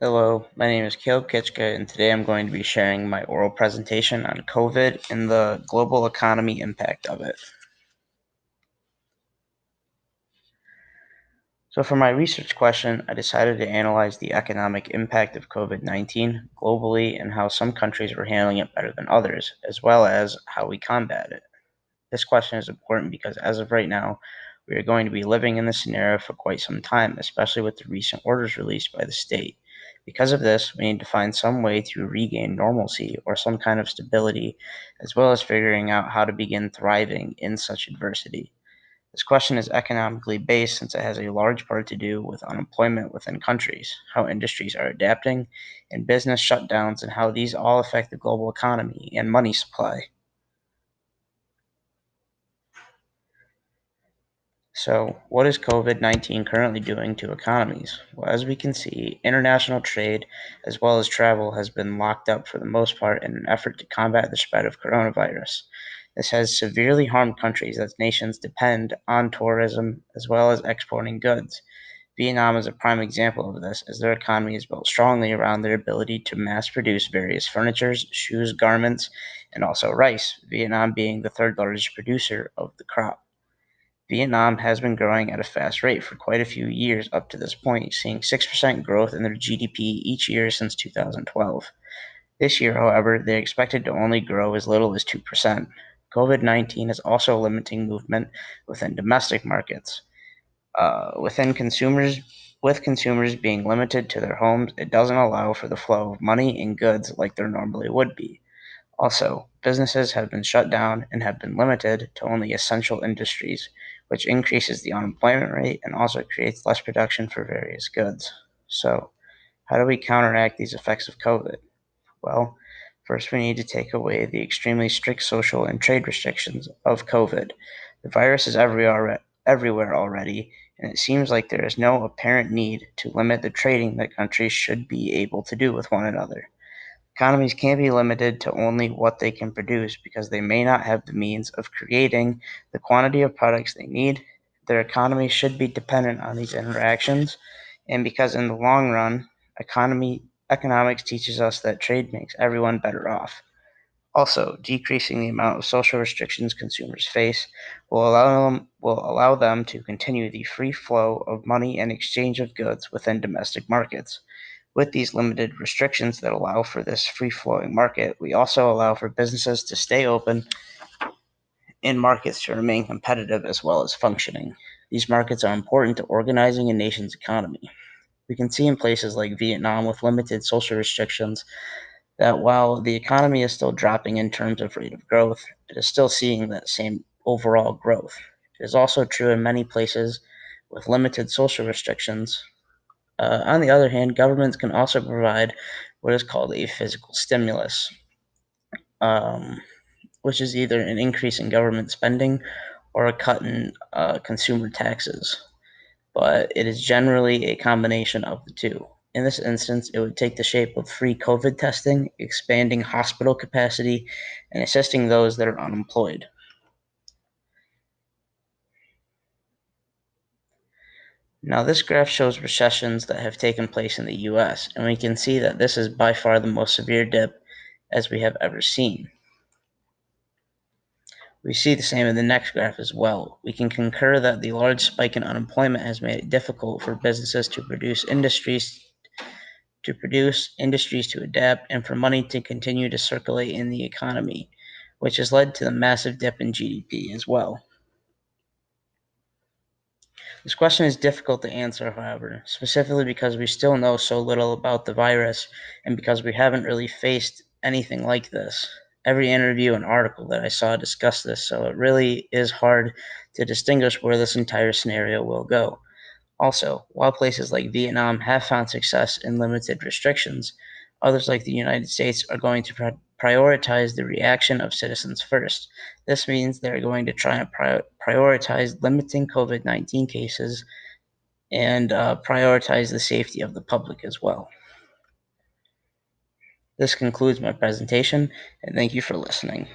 Hello, my name is Kaleb Kitchka, and today I'm going to be sharing my oral presentation on COVID and the global economy impact of it. So, for my research question, I decided to analyze the economic impact of COVID 19 globally and how some countries were handling it better than others, as well as how we combat it. This question is important because as of right now, we are going to be living in this scenario for quite some time, especially with the recent orders released by the state. Because of this, we need to find some way to regain normalcy or some kind of stability, as well as figuring out how to begin thriving in such adversity. This question is economically based since it has a large part to do with unemployment within countries, how industries are adapting, and business shutdowns, and how these all affect the global economy and money supply. So, what is COVID 19 currently doing to economies? Well, as we can see, international trade as well as travel has been locked up for the most part in an effort to combat the spread of coronavirus. This has severely harmed countries as nations depend on tourism as well as exporting goods. Vietnam is a prime example of this, as their economy is built strongly around their ability to mass produce various furnitures, shoes, garments, and also rice, Vietnam being the third largest producer of the crop. Vietnam has been growing at a fast rate for quite a few years up to this point, seeing 6% growth in their GDP each year since 2012. This year, however, they are expected to only grow as little as 2%. COVID 19 is also limiting movement within domestic markets. With consumers being limited to their homes, it doesn't allow for the flow of money and goods like there normally would be. Also, businesses have been shut down and have been limited to only essential industries, which increases the unemployment rate and also creates less production for various goods. So, how do we counteract these effects of COVID? Well, first we need to take away the extremely strict social and trade restrictions of COVID. The virus is everywhere already, and it seems like there is no apparent need to limit the trading that countries should be able to do with one another. Economies can't be limited to only what they can produce because they may not have the means of creating the quantity of products they need. Their economy should be dependent on these interactions, and because in the long run, economics teaches us that trade makes everyone better off. Also, decreasing the amount of social restrictions consumers face will allow them to continue the free flow of money and exchange of goods within domestic markets. With these limited restrictions that allow for this free flowing market, we also allow for businesses to stay open and markets to remain competitive as well as functioning. These markets are important to organizing a nation's economy. We can see in places like Vietnam with limited social restrictions that while the economy is still dropping in terms of rate of growth, it is still seeing that same overall growth. It is also true in many places with limited social restrictions. On the other hand, governments can also provide what is called a physical stimulus, um, which is either an increase in government spending or a cut in consumer taxes. But it is generally a combination of the two. In this instance, it would take the shape of free COVID testing, expanding hospital capacity, and assisting those that are unemployed. Now, this graph shows recessions that have taken place in the US, and we can see that this is by far the most severe dip as we have ever seen. We see the same in the next graph as well. We can concur that the large spike in unemployment has made it difficult for businesses to produce industries to adapt, and for money to continue to circulate in the economy, which has led to the massive dip in GDP as well. This question is difficult to answer, however, specifically because we still know so little about the virus and because we haven't really faced anything like this. Every interview and article that I saw discussed this, so it really is hard to distinguish where this entire scenario will go. Also, while places like Vietnam have found success in limited restrictions, others like the United States are going to prioritize the reaction of citizens first. This means they're going to try and prioritize limiting COVID 19 cases and prioritize the safety of the public as well. This concludes my presentation, and thank you for listening.